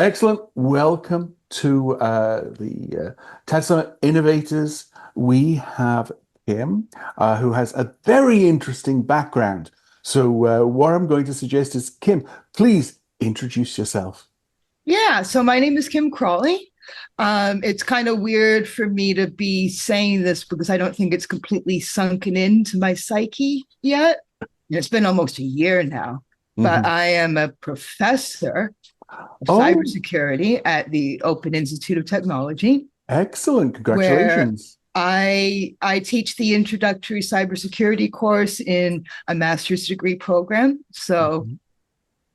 Excellent. Welcome to the TADSummit Innovators. We have Kim, who has a very interesting background. So what I'm going to suggest is, Kim, please introduce yourself. Yeah, so my name is Kim Crawley. It's kind of weird for me to be saying this because I don't think it's completely sunken into my psyche yet. It's been almost a year now, but Mhm. I am a professor of Oh, cybersecurity at the Open Institute of Technology, excellent. where Congratulations. I teach the introductory cybersecurity course in a master's degree program. So Mhm.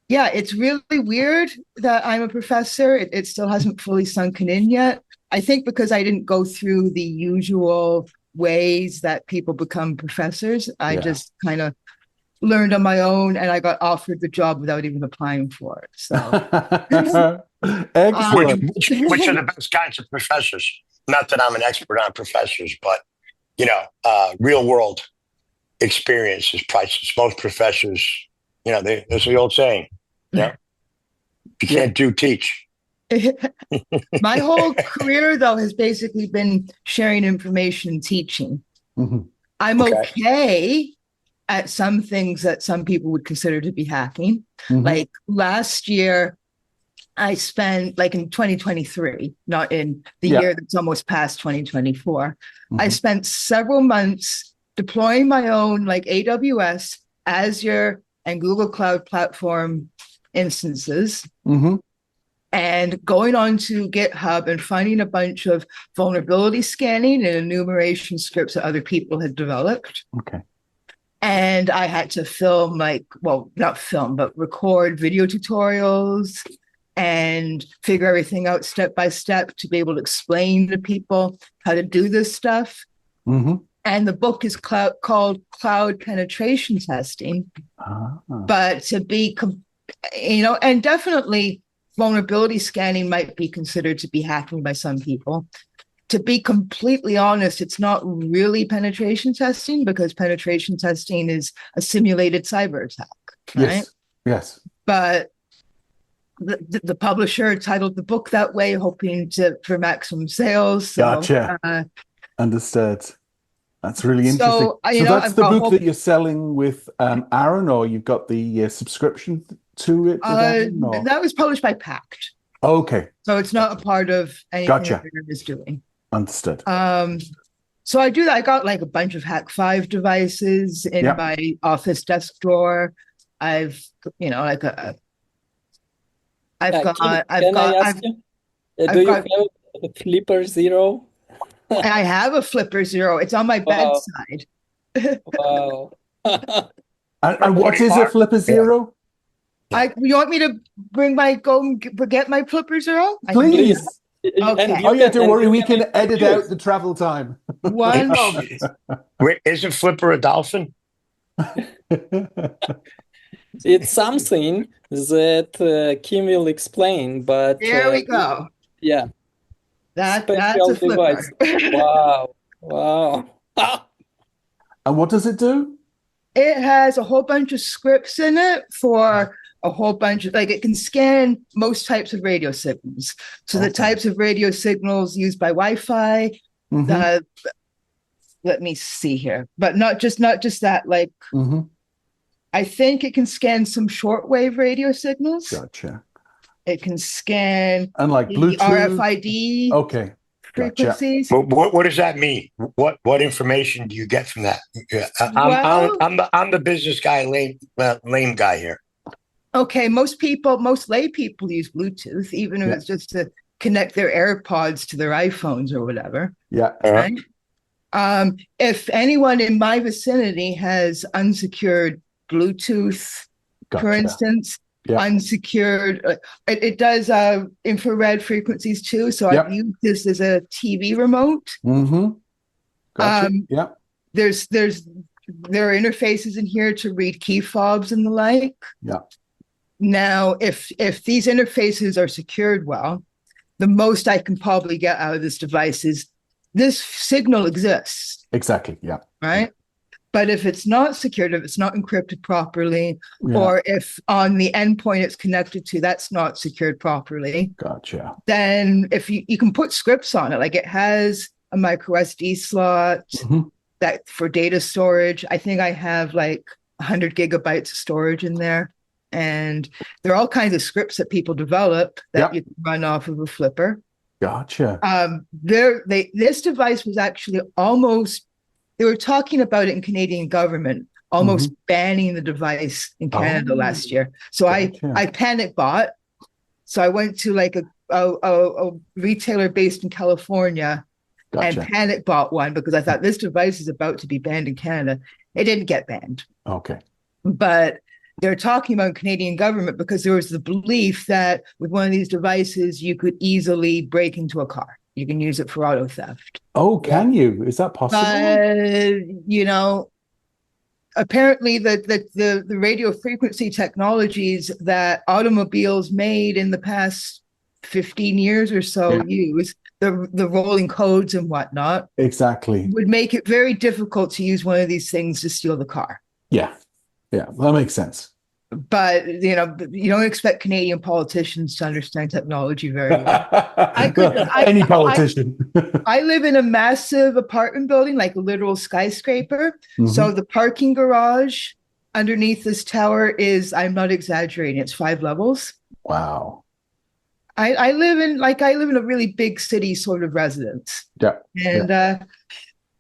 yeah, it's really weird that I'm a professor. It still hasn't fully sunken in yet. I think because I didn't go through the usual ways that people become professors. I Yeah. just kind of learned on my own and I got offered the job without even applying for it. So, Which, Excellent. um, which which are the best kinds of professors? Not that I'm an expert on professors, but real world experience is priceless. Most professors, there's the old saying, you know, you Yeah. can't do teach. my whole career, though, has basically been sharing information and teaching. Mhm. I'm Okay. okay at some things that some people would consider to be hacking. Mhm. Like last year, I spent, like in 2023, not in the Yeah. year that's almost past 2024, I Mhm. spent several months deploying my own like AWS, Azure, and Google Cloud Platform instances Mhm. and going on to GitHub and finding a bunch of vulnerability scanning and enumeration scripts that other people had developed. Okay. And I had to film, like, well, not film, but record video tutorials and figure everything out step by step to be able to explain to people how to do this stuff. Mhm. And the book is called Cloud Penetration Testing. Ah. But to be, and definitely vulnerability scanning might be considered to be hacking by some people. To be completely honest, it's not really penetration testing because penetration testing is a simulated cyber attack, right? Yes. Yes. But the publisher titled the book that way, hoping for maximum sales. So, Gotcha. Understood. That's really interesting. So that's I've the got book hope. that you're selling with Aaron, or you've got the subscription to it with Aaron, or That was published by Pact, okay, so it's not a gotcha, part of anything that gotcha, Aaron is doing. understood. Um, so I do that. I got like a bunch of Hack 5 devices in Yeah. my office desk drawer. I've, like I've Yeah, got, Kim, can I ask you, do I've you got, have a Flipper Zero? I have a Flipper Zero. It's on my Wow, bedside. wow. And What what do you is a are? flipper Yeah. zero? Yeah. You want me to go and get my Flipper Zero? I can do that. Please. Please. And Okay. Oh yeah, don't worry, you we can can edit out introduce. the travel time. It- One oh, moment. wait, isn't Flipper a dolphin? It's something that Kim will explain, but There we go. yeah, That's a special Flipper. device. Wow, wow. And what does it do? It has a whole bunch of scripts in it for a whole bunch of, like, it can scan most types of radio signals. So the Okay. types of radio signals used by Wi-Fi, Mm-hmm. uh, let me see here, but not just that. Like, Mm-hmm. I think it can scan some shortwave radio signals. Gotcha. It can scan And like the Bluetooth. RFID Okay. Gotcha. frequencies. What does that mean? What information do you get from that? Yeah, Well, I'm the business guy, lame guy here. okay, most lay people use Bluetooth, even if Yeah. it's just to connect their AirPods to their iPhones or whatever. Yeah. Uh-huh. Right? If anyone in my vicinity has unsecured Bluetooth, for Gotcha. instance, Yeah. unsecured, it does infrared frequencies too. So Yep. I've used this as a TV remote. Mm-hmm. Gotcha. Um, Yeah. there are interfaces in here to read key fobs and the like. Yeah. Now, if these interfaces are secured well, the most I can probably get out of this device is this signal exists, Exactly. Yeah. right? But if it's not secured, if it's not encrypted properly, Yeah. or if on the endpoint it's connected to, that's not secured properly, Gotcha. then if you can put scripts on it, like it has a micro SD slot Mhm. that for data storage. I think I have like 100 gigabytes of storage in there. And there are all kinds of scripts that people develop that Yep. you can run off of a flipper. Gotcha. This device was actually almost, they were talking about it in Canadian government, almost banning the device in Canada Oh, last year. So gotcha. I panic bought. So I went to like a retailer based in California and Gotcha. panic bought one because I thought this device is about to be banned in Canada. It didn't get banned, Okay. but they're talking about Canadian government because there was the belief that with one of these devices, you could easily break into a car. You can use it for auto theft. Oh, can you? Is that possible? You know, apparently the radio frequency technologies that automobiles made in the past 15 years or so use, the rolling codes and whatnot, Exactly. would make it very difficult to use one of these things to steal the car. Yeah. Yeah. That makes sense. But, you know, you don't expect Canadian politicians to understand technology very well. Any politician. I live in a massive apartment building, like a literal skyscraper. So the parking garage underneath this tower is, I'm not exaggerating, it's 5 levels. Wow. I live in a really big city sort of residence. Yeah. And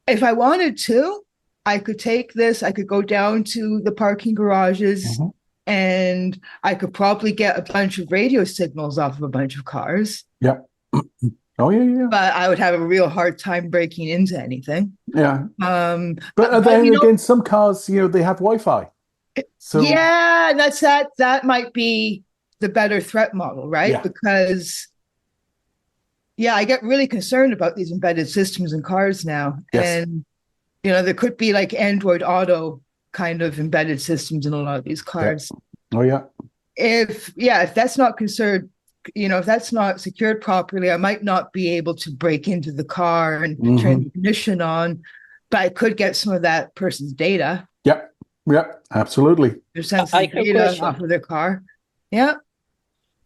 if I wanted to, I could take this, I could go down to the parking garages and I could probably get a bunch of radio signals off of a bunch of cars. Yeah. Oh, yeah. But I would have a real hard time breaking into anything. Yeah. But then again, some cars, they have Wi-Fi. So yeah, that might be the better threat model, right? Yeah. Because I get really concerned about these embedded systems in cars now. Yes. And there could be like Android Auto kind of embedded systems in a lot of these cars. Oh, yeah. If that's not concerned, if that's not secured properly, I might not be able to break into the car and turn the ignition on, but I could get some of that person's data. Yeah. Yeah, absolutely. Their sensitive data off of their car. Yeah.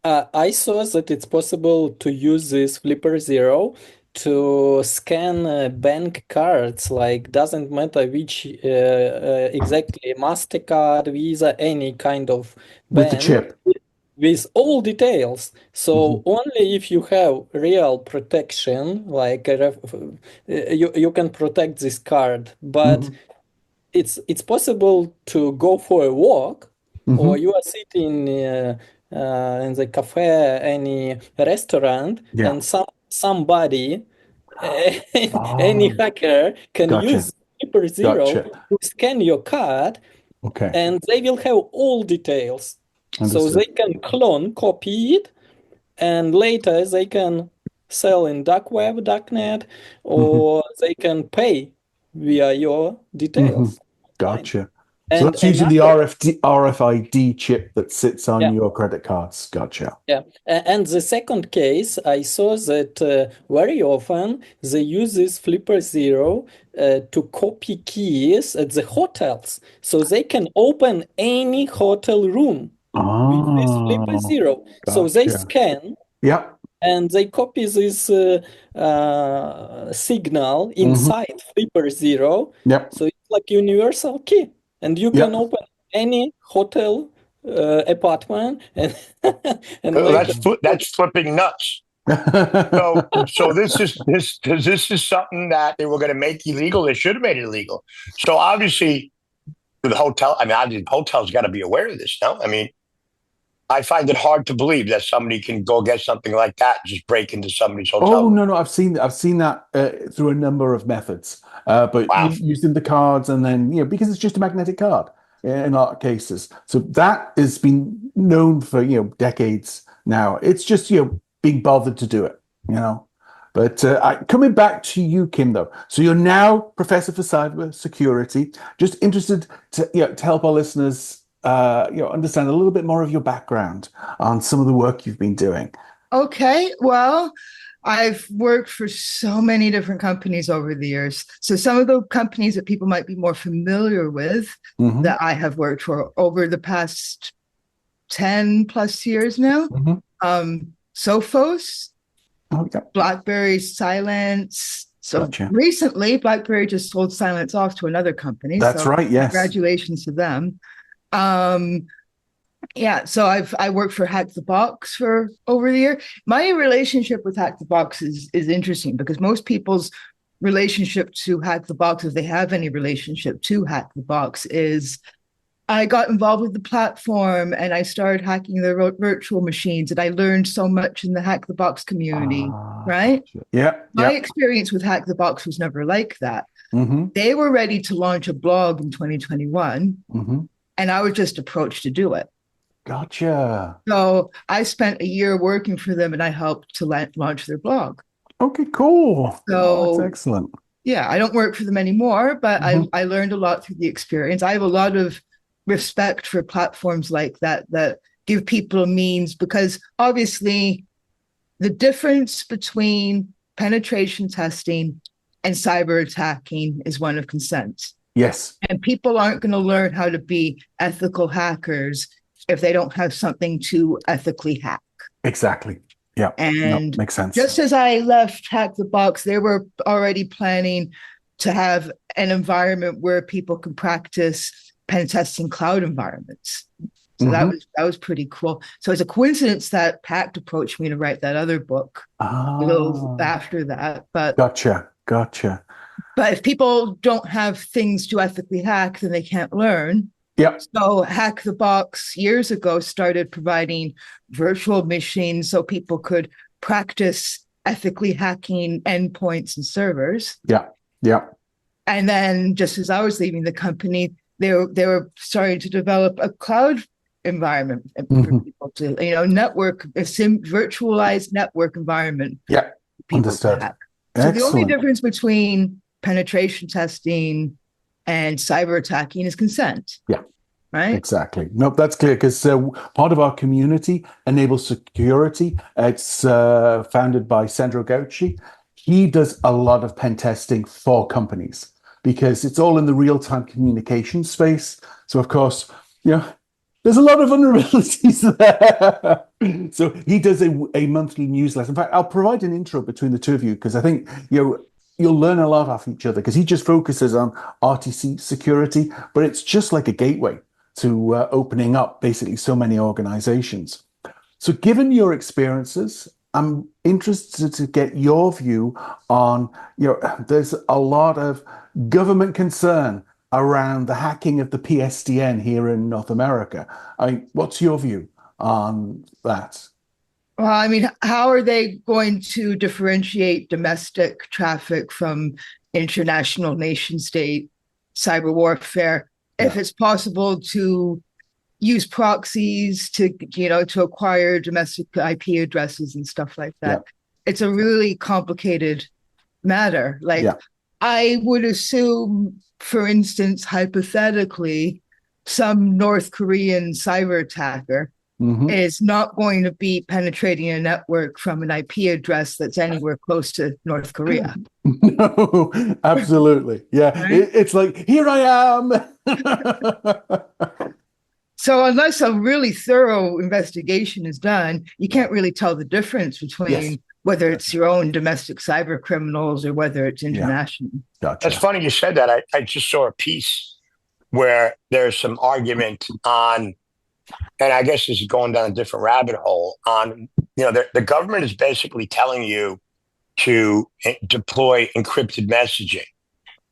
I saw that it's possible to use this Flipper Zero to scan bank cards, like doesn't matter which exactly, MasterCard, Visa, any kind of With the bank, chip. with all details. So only if you have real protection, like you can protect this card, but it's possible to go for a walk, or you are sitting in the cafe, any restaurant, and somebody, any hacker can use Flipper Zero to scan your card, and they will have all details. So they can copy it, and later they can sell in dark web, darknet, or they can pay via your details. Gotcha. And so that's using the RFID chip that sits on your credit cards. Gotcha. Yeah. And the second case, I saw that very often they use this Flipper Zero to copy keys at the hotels. So they can open any hotel room with this Flipper Zero. Gotcha. So they scan. Yeah. And they copy this signal inside Flipper Zero. Yep. So it's like universal key. And you can open any hotel apartment and that's flipping nuts. So this is something that they were going to make illegal. They should have made it illegal. So obviously the hotel, obviously hotels got to be aware of this now. I find it hard to believe that somebody can go get something like that and just break into somebody's hotel. Oh, no, I've seen that through a number of methods. But using the cards, and then because it's just a magnetic card in a lot of cases. So that has been known for decades now. It's just being bothered to do it. But coming back to you, Kim, though. So you're now Professor for Cybersecurity. Just interested to help our listeners understand a little bit more of your background on some of the work you've been doing. Okay, well, I've worked for so many different companies over the years. So some of the companies that people might be more familiar with Hmm. that I have worked for over the past 10 plus years now. Hmm. Sophos, Oh, yeah. BlackBerry Silence. So Gotcha. recently, BlackBerry just sold Silence off to another company. That's So right. Yes. congratulations to them. Um, yeah, so I worked for Hack the Box for over the year. My relationship with Hack the Box is interesting because most people's relationship to Hack the Box, if they have any relationship to Hack the Box, is I got involved with the platform and I started hacking the virtual machines, and I learned so much in the Hack the Box community, right? Gotcha. Yeah. My Yeah. experience with Hack the Box was never like that. Hmm. They were ready to launch a blog in 2021, Hmm. and I was just approached to do it. Gotcha. So I spent a year working for them and I helped to launch their blog. Okay, cool. Oh, that's So excellent. yeah, I don't work for them anymore, but Hmm. I learned a lot through the experience. I have a lot of respect for platforms like that that give people a means, because obviously the difference between penetration testing and cyber attacking is one of consent. Yes, And people aren't going to learn how to be ethical hackers if they don't have something to ethically hack. exactly. Yeah. No, And makes sense. just as I left Hack the Box, they were already planning to have an environment where people could practice pen testing cloud environments. So Hmm. that was pretty cool. So it's a coincidence that Pact approached me to write that other book a little Ah, after that. gotcha. Gotcha. But if people don't have things to ethically hack, then they can't learn. Yeah. So Hack the Box years ago started providing virtual machines so people could practice ethically hacking endpoints and servers. Yeah. Yeah. And then just as I was leaving the company, they were starting to develop a cloud environment for Hmm. people to, network, virtualized network environment Yeah. for people to Understood. hack. So the only Excellent. difference between penetration testing and cyber attacking is consent, Yeah. right? Exactly. Nope, that's clear because part of our community enables security. It's founded by Sandro Gauci. He does a lot of pen testing for companies because it's all in the real-time communication space. So, of course, there's a lot of vulnerabilities there. So he does a monthly newsletter. In fact, I'll provide an intro between the two of you because I think you'll learn a lot off each other because he just focuses on RTC security, but it's just like a gateway to opening up basically so many organizations. So, given your experiences, I'm interested to get your view on, there's a lot of government concern around the hacking of the PSTN here in North America. What's your view on that? Well, I mean, how are they going to differentiate domestic traffic from international nation state cyber warfare if Yeah. it's possible to use proxies to acquire domestic IP addresses and stuff like Yeah. that? It's a really complicated matter. Like, Yeah. I would assume, for instance, hypothetically, some North Korean cyber attacker Hmm. is not going to be penetrating a network from an IP address that's anywhere close to North Korea. No, absolutely. Yeah. Right? It's like, here I am. So unless a really thorough investigation is done, you can't really tell the difference Yes. between whether it's your own domestic cyber criminals or whether it's Yeah. international. That's Gotcha. funny you said that. I just saw a piece where there's some argument on, and I guess this is going down a different rabbit hole on, the government is basically telling you to deploy encrypted messaging.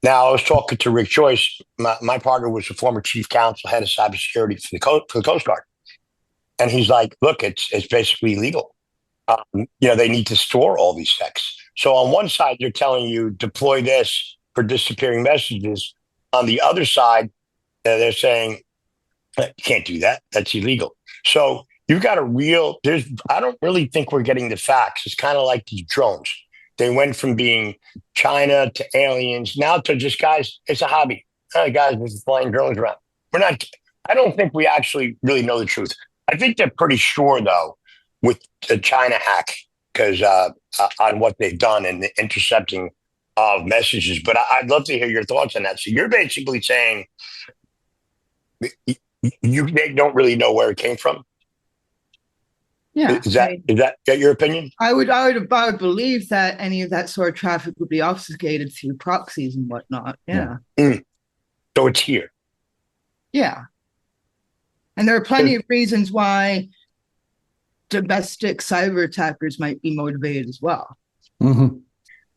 Now, I was talking to Rick Joyce. My partner was the former chief counsel, head of cybersecurity for the Coast Guard. And he's like, look, it's basically illegal. They need to store all these texts. So on one side, you're telling you deploy this for disappearing messages. On the other side, they're saying you can't do that. That's illegal. So you've got I don't really think we're getting the facts. It's kind of like these drones. They went from being China to aliens, now to just guys, it's a hobby. Guys, this is flying drones around. I don't think we actually really know the truth. I think they're pretty sure, though, with the China hack because on what they've done and the intercepting of messages. But I'd love to hear your thoughts on that. So you're basically saying they don't really know where it came from. Yeah. Is that your opinion? I would believe that any of that sort of traffic would be obfuscated through proxies and whatnot. Yeah. So it's here. Yeah. And there are plenty of reasons why domestic cyber attackers might be motivated as well. Mm-hmm.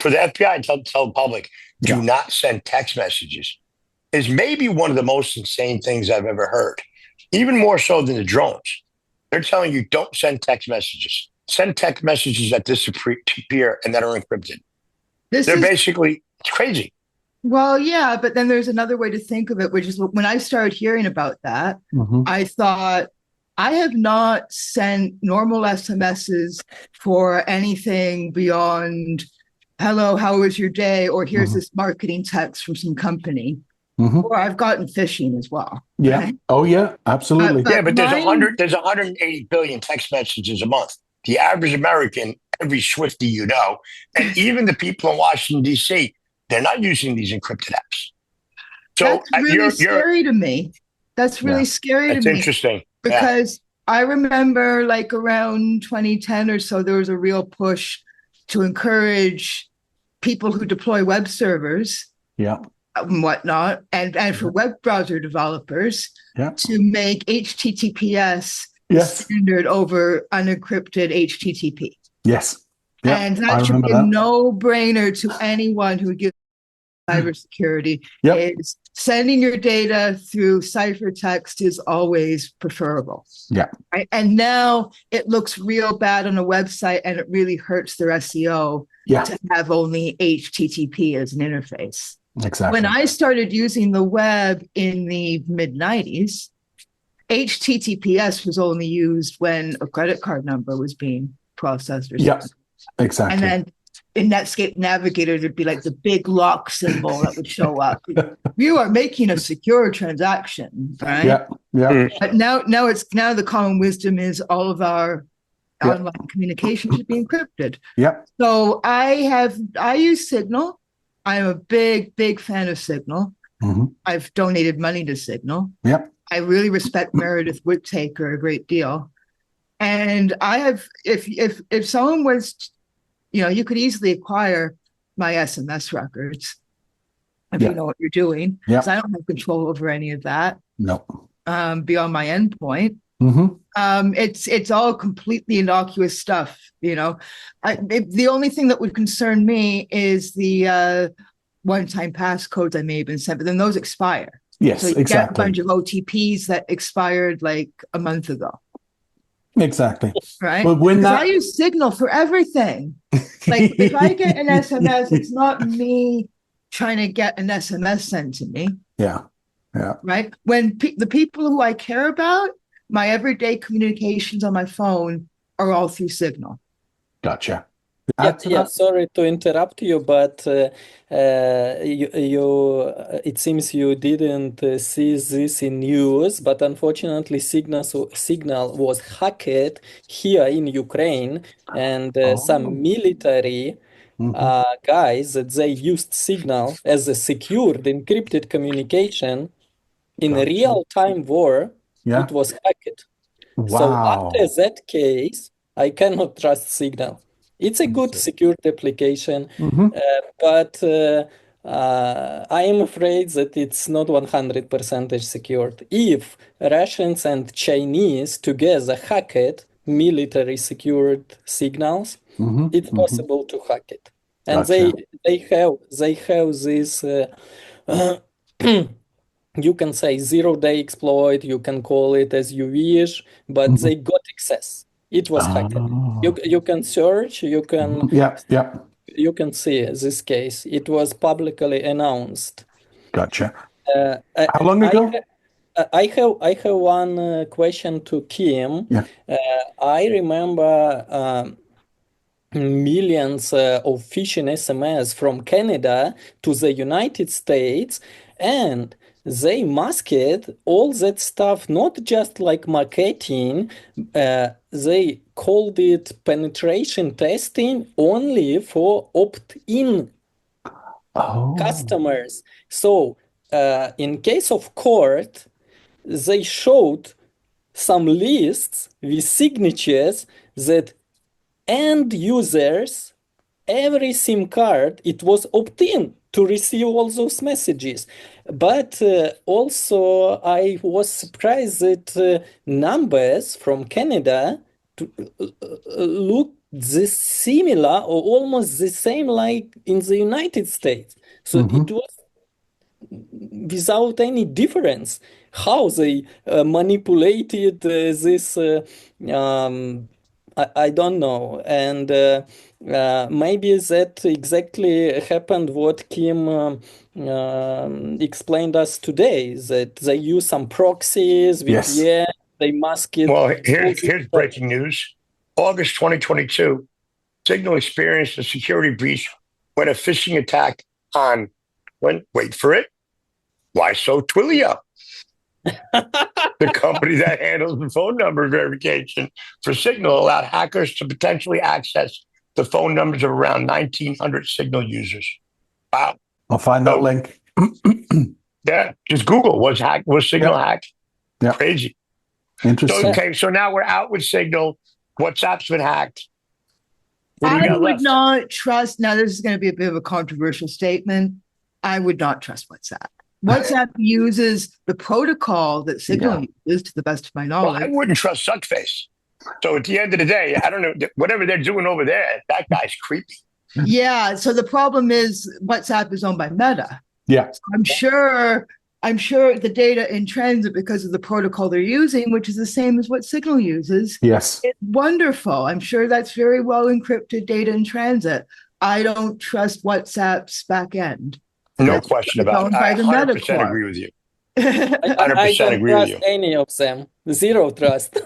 For the FBI to tell the public, do not send text messages is maybe one of the most insane things I've ever heard, even more so than the drones. They're telling you don't send text messages. Send text messages that disappear and that are encrypted. Basically, it's crazy. Well, yeah, but then there's another way to think of it, which is when I started hearing about that, I thought, I have not sent normal SMSs for anything beyond, hello, how was your day? Or here's this marketing text from some company. Or I've gotten phishing as well. Yeah. Right? Oh, yeah, absolutely. But there's 180 billion text messages a month. The average American, every Swiftie and even the people in Washington, D.C., they're not using these encrypted apps. So that's really scary to me. That's really scary to me. That's interesting. Because I remember like around 2010 or so, there was a real push to encourage people who deploy web servers. And whatnot, and for web browser developers to make HTTPS standard over unencrypted HTTP. Yes. And that should be a no-brainer to anyone who gives cybersecurity is sending your data through ciphertext is always preferable. Right? And now it looks real bad on a website and it really hurts their SEO to have only HTTP as an interface. Exactly. When I started using the web in the mid-90s, HTTPS was only used when a credit card number was being processed or something. Exactly. And then in Netscape Navigator, there'd be like the big lock symbol that would show up. You are making a secure transaction, right? But now the common wisdom is all of our online communication should be encrypted. So I use Signal. I'm a big fan of Signal. I've donated money to Signal. I really respect Meredith Whittaker a great deal. And I have, if someone was, you could easily acquire my SMS records if you know what you're doing. Because I don't have control over any of that. Beyond my endpoint. It's all completely innocuous stuff. The only thing that would concern me is the one-time passcodes I may have been sent, but then those expire. Yes, so you get a bunch of OTPs that expired like a month ago. Exactly. Right. But when I use Signal for everything. Like if I get an SMS, it's not me trying to get an SMS sent to me. Right. When the people who I care about, my everyday communications on my phone are all through Signal. Gotcha. Sorry to interrupt you, but it seems you didn't see this in news, but unfortunately Signal was hacked here in Ukraine, and some military guys that they used Signal as a secured encrypted communication in a real-time war. It was hacked. So after that case, I cannot trust Signal. It's a good secured application, but I am afraid that it's not 100% secured. If Russians and Chinese together hacked military secured signals, it's possible to hack it. And they have this you can say 0-day exploit, you can call it as you wish, but they got access. It was hacked. You can search, you can you can see this case. It was publicly announced. Gotcha. How long ago? I have one question to Kim. I remember millions of phishing SMS from Canada to the United States, and they masked all that stuff, not just like marketing, they called it penetration testing only for opt-in Oh. customers. So in case of court, they showed some lists with signatures that end users, every SIM card, it was opt-in to receive all those messages. But also, I was surprised that numbers from Canada look this similar or almost the same like in the United States. So it was without any difference how they manipulated this. I don't know, and maybe that exactly happened what Kim explained us today, that they use some proxies, Yes. VPN, they mask it. Well, here's breaking news. August 2022, Signal experienced a security breach when a phishing attack on, wait for it, why so Twilio? The company that handles the phone number verification for Signal allowed hackers to potentially access the phone numbers of around 1,900 Signal users. Wow. I'll find that link. Yeah, just Google, was Signal hacked? Yeah. Crazy. Interesting. Okay, so now we're out with Signal. WhatsApp's been hacked. What do we I got would left? not trust. Now, this is going to be a bit of a controversial statement. I would not trust WhatsApp. WhatsApp uses the protocol that Signal uses, to the best of my Well, knowledge. I wouldn't trust Suckface. So at the end of the day, I don't know, whatever they're doing over there, that guy's creepy. Yeah. So the problem is WhatsApp is owned by Meta. Yeah. So I'm sure the data in transit, because of the protocol they're using, which is the same as what Signal uses, Yes. it's wonderful. I'm sure that's very well encrypted data in transit. I don't trust WhatsApp's back end. No question about it. I 100% agree with you. I 100% don't agree with trust you. any of them. Zero trust.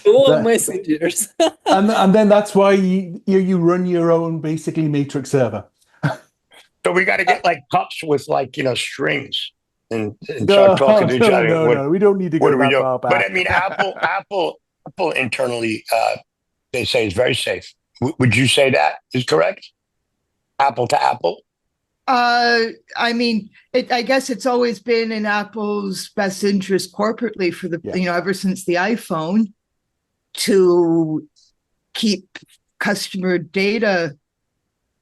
all messengers. and then that's why you run your own basically matrix server. So we got to get like cups with strings and start talking to each other. No, we don't need to go that far back. But I mean, Apple internally, they say is very safe. Would you say that is correct? Apple to Apple? I mean, I guess it's always been in Apple's best interest corporately for the, ever since the iPhone, to keep customer data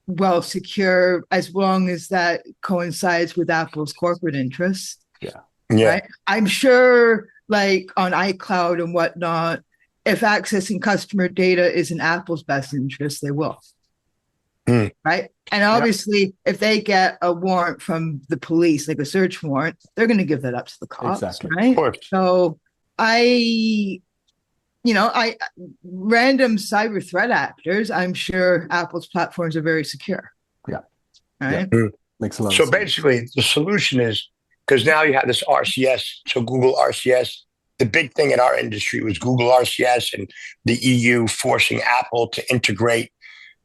well secure, as long as that coincides with Apple's corporate interests. Yeah. Right? I'm sure, like on iCloud and whatnot, if accessing customer data is in Apple's best interest, they will. Right. And obviously, if they get a warrant from the police, like a search warrant, they're going to give that up to the cops. Exactly. Right. So random cyber threat actors, I'm sure Apple's platforms are very secure. Yeah. Right. Yeah. Makes a lot of So sense. basically, the solution is, because now you have this RCS, so Google RCS. The big thing in our industry was Google RCS and the EU forcing Apple to integrate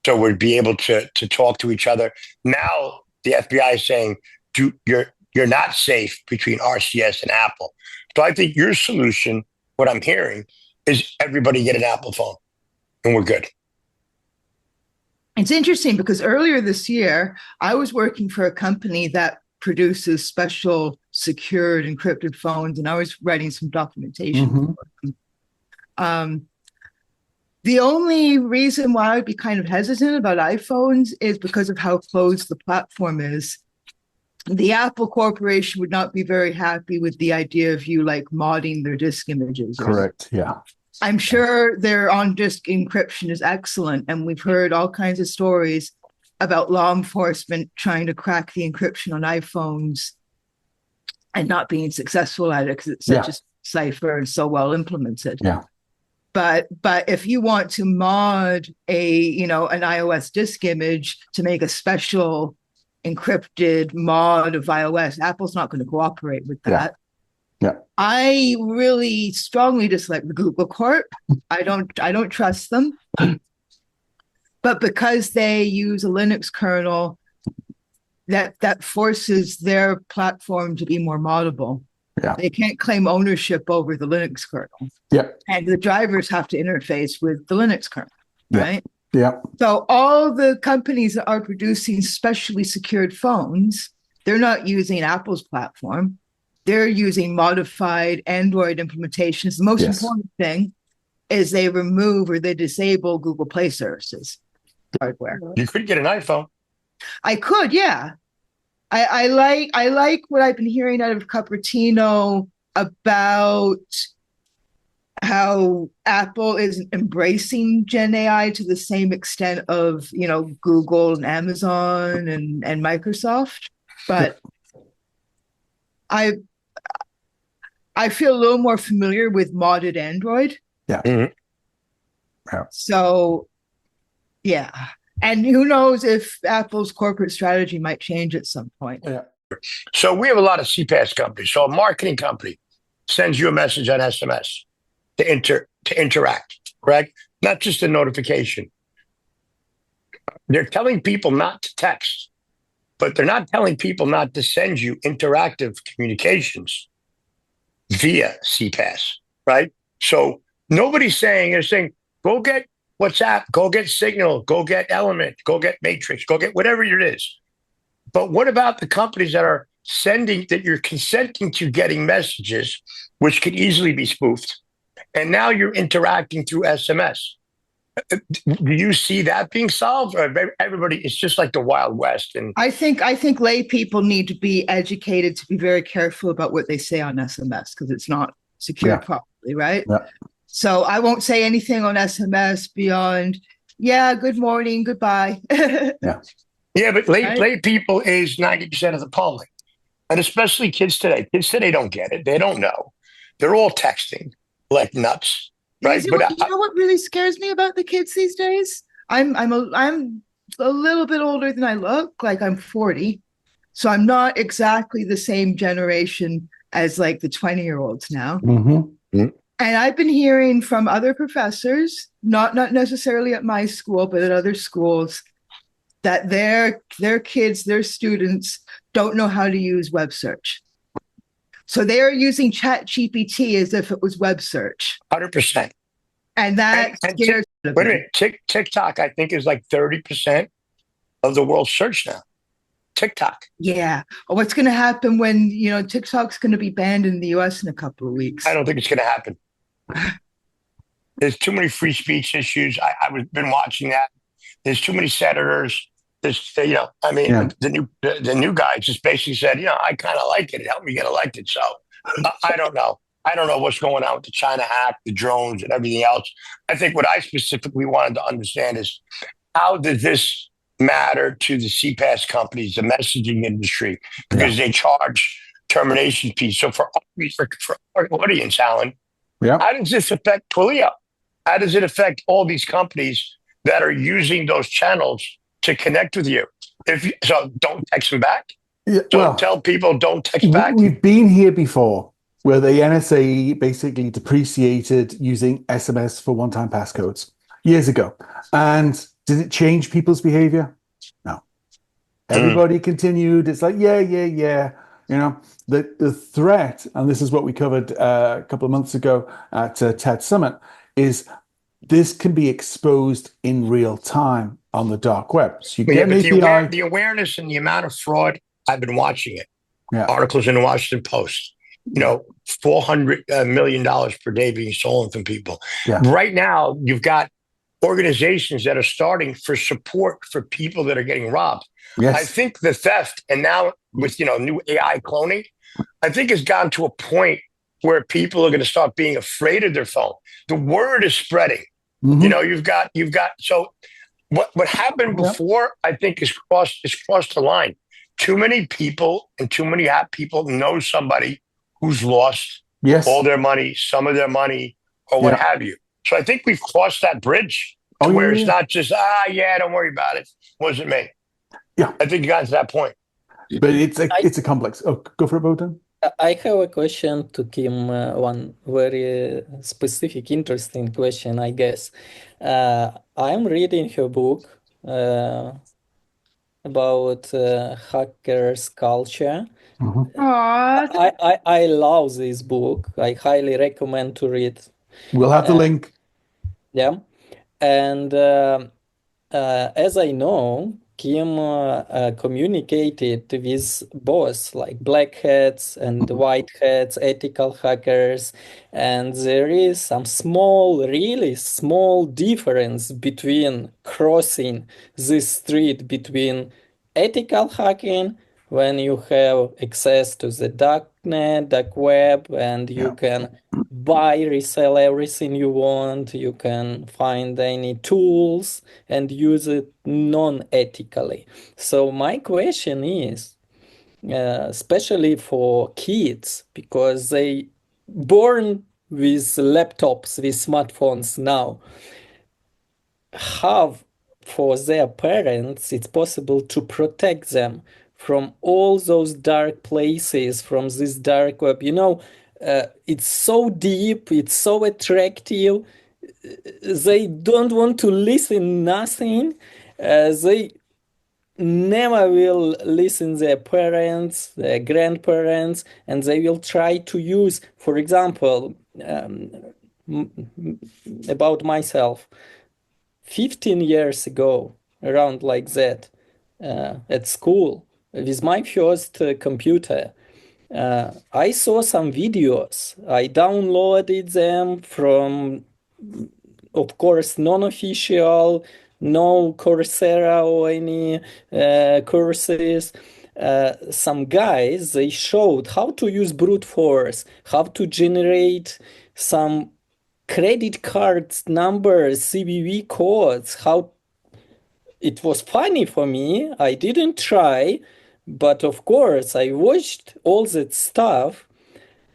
so we'd be able to talk to each other. Now the FBI is saying you're not safe between RCS and Apple. So I think your solution, what I'm hearing, is everybody get an Apple phone and we're good. It's interesting because earlier this year, I was working for a company that produces special secured encrypted phones, and I was writing some documentation. The only reason why I'd be kind of hesitant about iPhones is because of how closed the platform is. The Apple Corporation would not be very happy with the idea of you like modding their disk images. Correct. Yeah. I'm sure their on-disk encryption is excellent, and we've heard all kinds of stories about law enforcement trying to crack the encryption on iPhones and not being successful at it because it's such a cipher and so well implemented. Yeah. But if you want to mod an iOS disk image to make a special encrypted mod of iOS, Apple's not going to cooperate with that. Yeah. I really strongly dislike the Google Corp. I don't trust them. But because they use a Linux kernel, that forces their platform to be more moddable. Yeah. They can't claim ownership over the Linux kernel. Yeah. And the drivers have to interface with the Linux kernel, Yeah. right? Yeah. So all the companies that are producing specially secured phones, they're not using Apple's platform. They're using modified Android implementations. The most Yes. important thing is they remove or they disable Google Play services hardware. You could get an iPhone. I could, yeah. I like what I've been hearing out of Cupertino about how Apple is embracing Gen AI to the same extent of, you know, Google and Amazon and Microsoft. But I feel a little more familiar with modded Android. Yeah. Mhm. Yeah. So yeah. And who knows if Apple's corporate strategy might change at some point. Yeah. So we have a lot of CPaaS companies. So a marketing company sends you a message on SMS to interact, correct? Not just a notification. They're telling people not to text, but they're not telling people not to send you interactive communications via CPaaS, right? So nobody's saying, they're saying, go get WhatsApp, go get Signal, go get Element, go get Matrix, go get whatever it is. But what about the companies that are sending, that you're consenting to getting messages, which could easily be spoofed, and now you're interacting through SMS? Do you see that being solved? Or everybody, it's just like the Wild West. And I think lay people need to be educated to be very careful about what they say on SMS because it's not secured properly, right? Yeah. So I won't say anything on SMS beyond, yeah, good morning, goodbye. yeah, but lay Right. people is 90% of the public, and especially kids today. Kids today don't get it. They don't know. They're all texting like nuts, right? You know what really scares me about the kids these days? I'm a little bit older than I look. Like I'm 40, so I'm not exactly the same generation as like the 20-year-olds now. Mm-hmm. And I've been hearing from other professors, not necessarily at my school, but at other schools, that their kids, their students don't know how to use web search. So they are using ChatGPT as if it was web search. 100%. And that scares me. Wait a minute. TikTok, I think, is like 30% of the world's search now. TikTok. Yeah. What's going to happen when, you know, TikTok's going to be banned in the US in a couple of weeks? I don't think it's going to happen. There's too many free speech issues. I've been watching that. There's too many senators. There's, you know, I mean, the new guy just basically said, you know, I kind of like it. It helped me get elected. So I don't know. I don't know what's going on with the China hack, the drones, and everything else. I think what I specifically wanted to understand is how does this matter to the CPaaS companies, the messaging industry, because they charge termination fees. So for our audience, Alan, how does this affect Twilio? How does it affect all these companies that are using those channels to connect with you? So don't text them back. Don't tell people don't text back. We've been here before where the NSA basically depreciated using SMS for one-time passcodes years ago. And did it change people's behavior? No. Everybody continued. It's like, yeah. You know, the threat, and this is what we covered a couple of months ago at TADSummit, is this can be exposed in real time on the dark web. So you get an API. The awareness and the amount of fraud, I've been watching it. Articles in the Washington Post, you know, $400 million per day being stolen from people. Right now, you've got organizations that are starting for support for people that are getting robbed. I think the theft, and now with, you know, new AI cloning, I think has gotten to a point where people are going to start being afraid of their phone. The word is spreading. You know, you've got. So what happened before, I think, is crossed the line. Too many people and too many people know somebody who's lost all their money, some of their money, or what have you. So I think we've crossed that bridge to where it's not just, don't worry about it. Wasn't me. I think you got to that point. But it's a complex. Oh, go for it, Bogdan. I have a question to Kim, one very specific, interesting question, I guess. I'm reading her book, about hackers culture. Mhm. Aw, I love this book. I highly recommend to read. We'll have the Uh, link. yeah, and as I know, Kim communicated with both like black hats and Mhm. white hats, ethical hackers, and there is some small, really small difference between crossing this street between ethical hacking when you have access to the dark net, dark web, and you Yeah. can buy, resell everything you want, you can find any tools and use it non-ethically. So my question is, especially for kids, because they born with laptops, with smartphones now, how for their parents it's possible to protect them from all those dark places, from this dark web. It's so deep, it's so attractive. They don't want to listen nothing. They never will listen their parents, their grandparents, and they will try to use, for example, about myself. 15 years ago, around like that, at school, with my first computer, I saw some videos. I downloaded them from, of course, non-official, no Coursera or any courses. Some guys, they showed how to use brute force, how to generate some credit cards numbers, CVV codes, how it was funny for me. I didn't try, but of course I watched all that stuff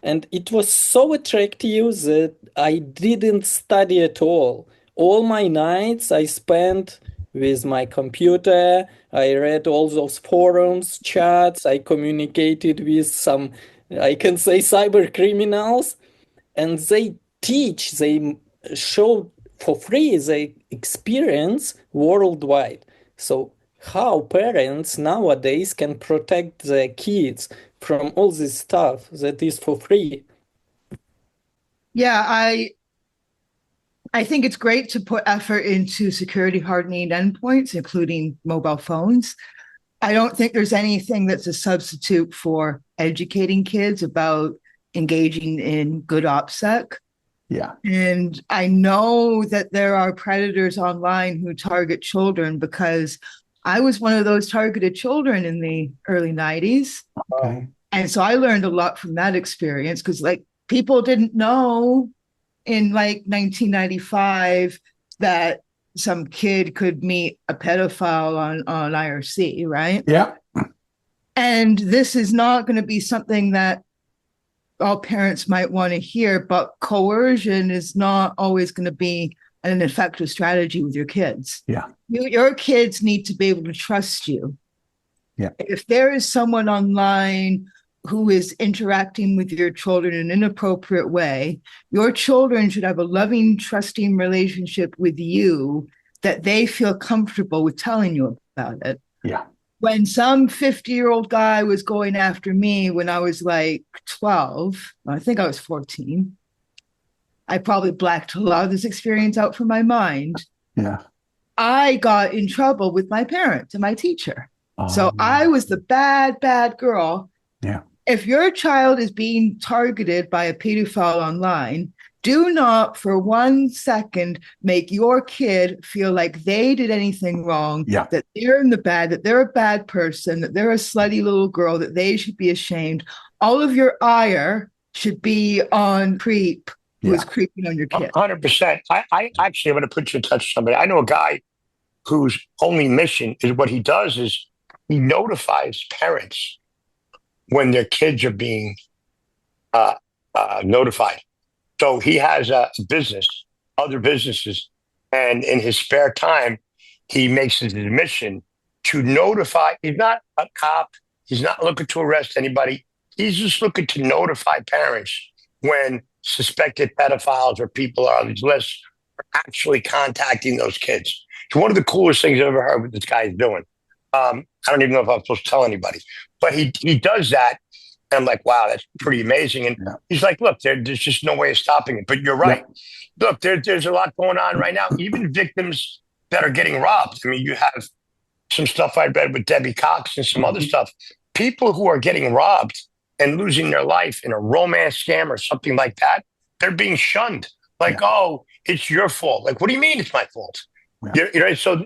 and it was so attractive that I didn't study at all. All my nights I spent with my computer. I read all those forums, chats, I communicated with some, I can say, cyber criminals, and they show for free the experience worldwide. So how parents nowadays can protect their kids from all this stuff that is for free? yeah, I think it's great to put effort into security hardening endpoints, including mobile phones. I don't think there's anything that's a substitute for educating kids about engaging in good OPSEC. Yeah. And I know that there are predators online who target children because I was one of those targeted children in the early 90s. Okay. And so I learned a lot from that experience because, like, people didn't know in like 1995 that some kid could meet a pedophile on IRC, right? Yeah. And this is not going to be something that all parents might want to hear, but coercion is not always going to be an effective strategy with your kids. Yeah. Your kids need to be able to trust you. Yeah. If there is someone online who is interacting with your children in an inappropriate way, your children should have a loving, trusting relationship with you that they feel comfortable with telling you about it. Yeah. When some 50-year-old guy was going after me when I was like 12, I think I was 14, I probably blacked a lot of this experience out from my mind. Yeah. I got in trouble with my parents and my teacher. So I was the bad, bad girl. Yeah. If your child is being targeted by a pedophile online, do not for 1 second make your kid feel like they did anything wrong, Yeah. that they're in the bad, that they're a bad person, that they're a slutty little girl, that they should be ashamed. All of your ire should be on creep who is creeping on your kid. 100%. I actually am going to put you in touch with somebody. I know a guy whose only mission is what he does is he notifies parents when their kids are being notified. So he has a business, other businesses, and in his spare time, he makes it his mission to notify. He's not a cop. He's not looking to arrest anybody. He's just looking to notify parents when suspected pedophiles or people are on these lists are actually contacting those kids. So one of the coolest things I've ever heard what this guy is doing. I don't even know if I'm supposed to tell anybody, but he does that. And I'm like, wow, that's pretty amazing. And he's like, look, there's just no way of stopping it. But you're right. Look, there's a lot going on right now. Even victims that are getting robbed. I mean, you have some stuff I read with Debbie Cox and some other stuff. People who are getting robbed and losing their life in a romance scam or something like that, they're being shunned. Like, oh, it's your fault. Like, what do you mean it's my fault? You know, so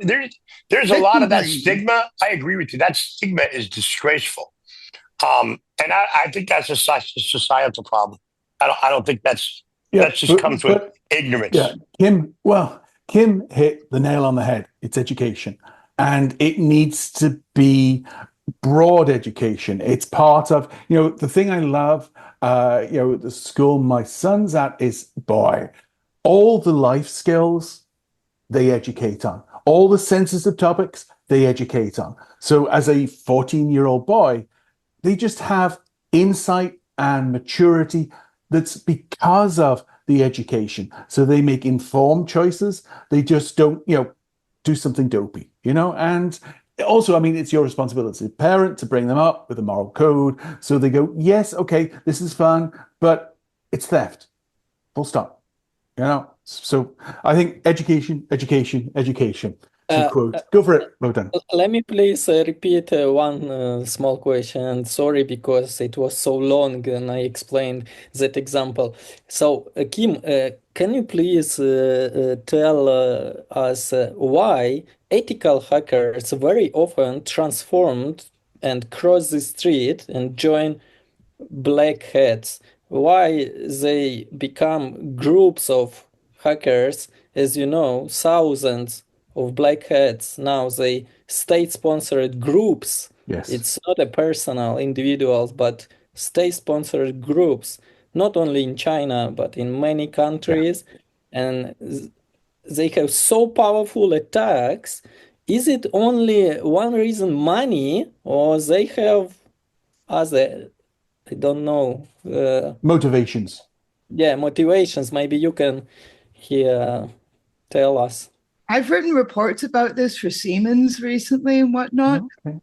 there's a lot of that stigma. I agree with you. That stigma is disgraceful. And I think that's a societal problem. I don't think that's just comes with ignorance. Yeah, Kim hit the nail on the head. It's education, and it needs to be broad education. It's part of, the thing I love, the school my son's at is, all the life skills they educate on, all the sensitive topics they educate on. So as a 14-year-old boy, they just have insight and maturity that's because of the education. So they make informed choices. They just don't, do something dopey, and also, I mean, it's your responsibility as a parent to bring them up with a moral code. So they go, yes, okay, this is fun, but it's theft. Full stop. So I think education. Quote. Go for it, Lotan. Let me please repeat one small question. And sorry, because it was so long and I explained that example. So, Kim, can you please tell us why ethical hackers very often transformed and cross the street and join black hats? Why they become groups of hackers? As you know, thousands of black hats now, they state-sponsored groups. Yes. It's not a personal individuals, but state-sponsored groups, not only in China, but in many countries. And they have so powerful attacks. Is it only one reason, money, or they have other, I don't know. Motivations. Yeah, motivations. Maybe you can here tell us. I've written reports about this for Siemens recently and whatnot. Okay.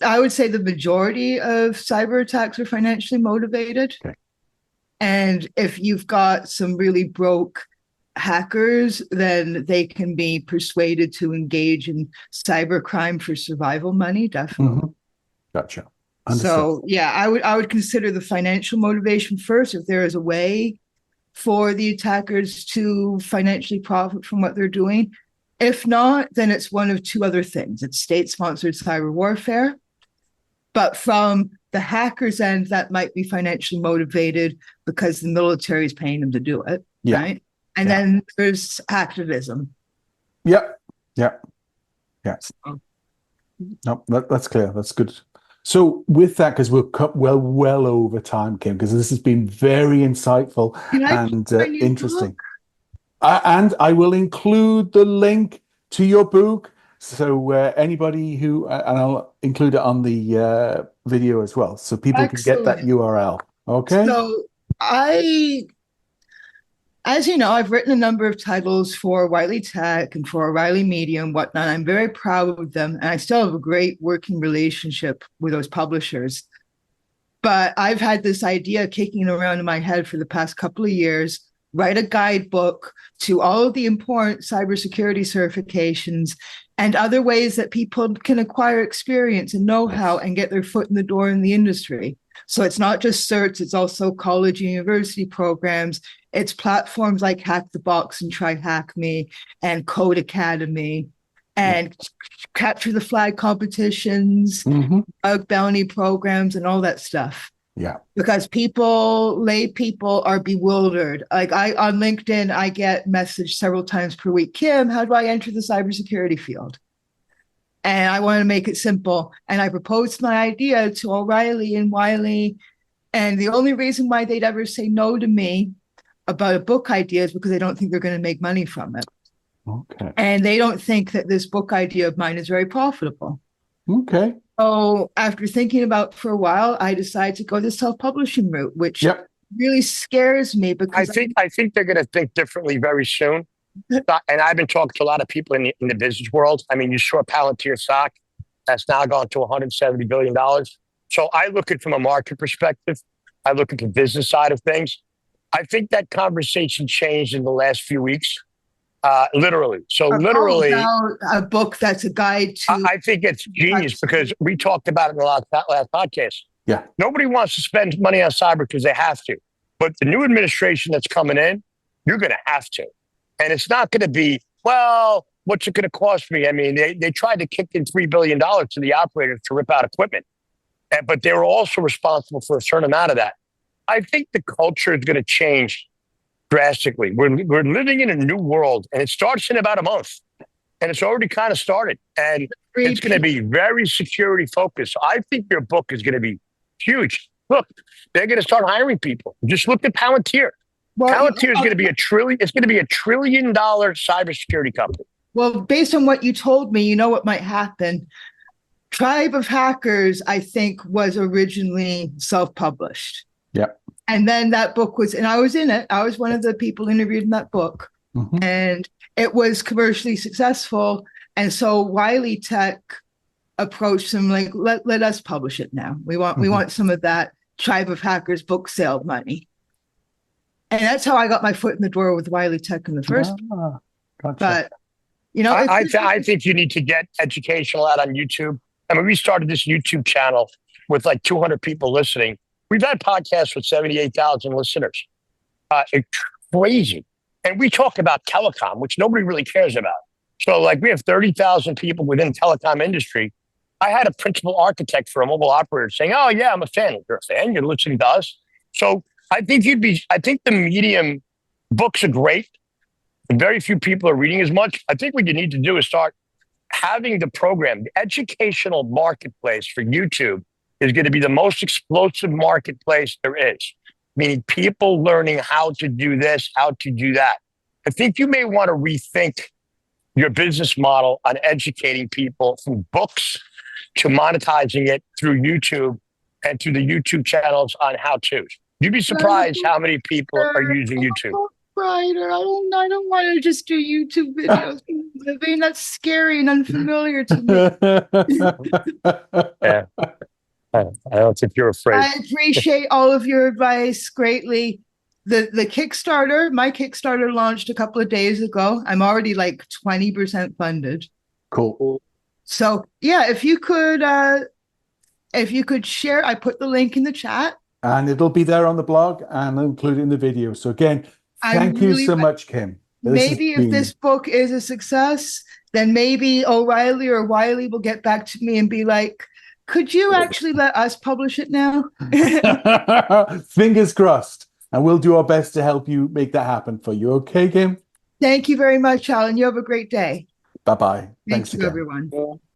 I would say the majority of cyber attacks are financially motivated. Okay. And if you've got some really broke hackers, then they can be persuaded to engage in cyber crime for survival money, definitely. Gotcha. Understood. So yeah, I would consider the financial motivation first. If there is a way for the attackers to financially profit from what they're doing. If not, then it's one of two other things. It's state-sponsored cyber warfare, but from the hackers' end, that might be financially motivated because the military is paying them to do it, right? And then there's activism. Yeah. No, that's clear. That's good. So with that, because we're well over time, Kim, because this has been very insightful and interesting. And I will include the link to your book. So anybody who, and I'll include it on the video as well, so people can get that URL. Okay. So as you know, I've written a number of titles for Wiley Tech and for O'Reilly Media and whatnot. I'm very proud of them. And I still have a great working relationship with those publishers. But I've had this idea kicking around in my head for the past couple of years, write a guidebook to all of the important cybersecurity certifications and other ways that people can acquire experience and know-how and get their foot in the door in the industry. So it's not just certs, it's also college and university programs. It's platforms like Hack the Box and Try Hack Me and Code Academy and Capture the Flag competitions, bug bounty programs and all that stuff. Yeah. Because lay people are bewildered. Like on LinkedIn, I get messaged several times per week, Kim, how do I enter the cybersecurity field? And I want to make it simple. And I proposed my idea to O'Reilly and Wiley. And the only reason why they'd ever say no to me about a book idea is because they don't think they're going to make money from it. Okay. And they don't think that this book idea of mine is very profitable. Okay. So after thinking about it for a while, I decided to go the self-publishing route, which really scares me because I think they're going to think differently very soon. And I've been talking to a lot of people in the business world. I mean, you saw Palantir stock that's now gone to $170 billion. So I look at it from a market perspective. I look at the business side of things. I think that conversation changed in the last few weeks, literally. So literally, about a book that's a guide to. I think it's genius because we talked about it in the last podcast. Yeah. Nobody wants to spend money on cyber because they have to. But the new administration that's coming in, you're going to have to. And it's not going to be, well, what's it going to cost me? I mean, they tried to kick in $3 billion to the operators to rip out equipment. But they were also responsible for a certain amount of that. I think the culture is going to change drastically. We're living in a new world, and it starts in about a month. And it's already kind of started. And it's going to be very security focused. So I think your book is going to be huge. Look, they're going to start hiring people. Just look at Palantir. Well, Palantir is going to be it's going to be $1 trillion cybersecurity company. Well, based on what you told me, you know what might happen. Tribe of Hackers, I think, was originally self-published. Yeah. And then that book was, and I was in it. I was one of the people interviewed in that book. Mm-hmm. And it was commercially successful. And so Wiley Tech approached them like, let us publish it now. We want some of that Tribe of Hackers book sale money. And that's how I got my foot in the door with Wiley Tech in the first place. Gotcha. But, you know, I think you need to get educational out on YouTube. I mean, we started this YouTube channel with like 200 people listening. We've had podcasts with 78,000 listeners. It's crazy. And we talk about telecom, which nobody really cares about. So like we have 30,000 people within the telecom industry. I had a principal architect for a mobile operator saying, oh yeah, I'm a fan. You're a fan, you're listening to us. So I think the medium books are great. And very few people are reading as much. I think what you need to do is start having the program. The educational marketplace for YouTube is going to be the most explosive marketplace there is. Meaning people learning how to do this, how to do that. I think you may want to rethink your business model on educating people from books to monetizing it through YouTube and through the YouTube channels on how-tos. You'd be surprised how many people are using YouTube. Writer. I don't want to just do YouTube videos for a living. That's scary and unfamiliar to me. Yeah. I don't think you're afraid. I appreciate all of your advice greatly. The Kickstarter, my Kickstarter launched a couple of days ago. I'm already like 20% funded. Cool. So yeah, if you could share, I put the link in the chat. And it'll be there on the blog and included in the video. So again, thank you so much, Kim. Maybe if this book is a success, then maybe O'Reilly or Wiley will get back to me and be like, could you actually let us publish it now? Fingers crossed. And we'll do our best to help you make that happen for you. Okay, Kim? Thank you very much, Alan. You have a great day. Bye-bye. Thank you, everyone.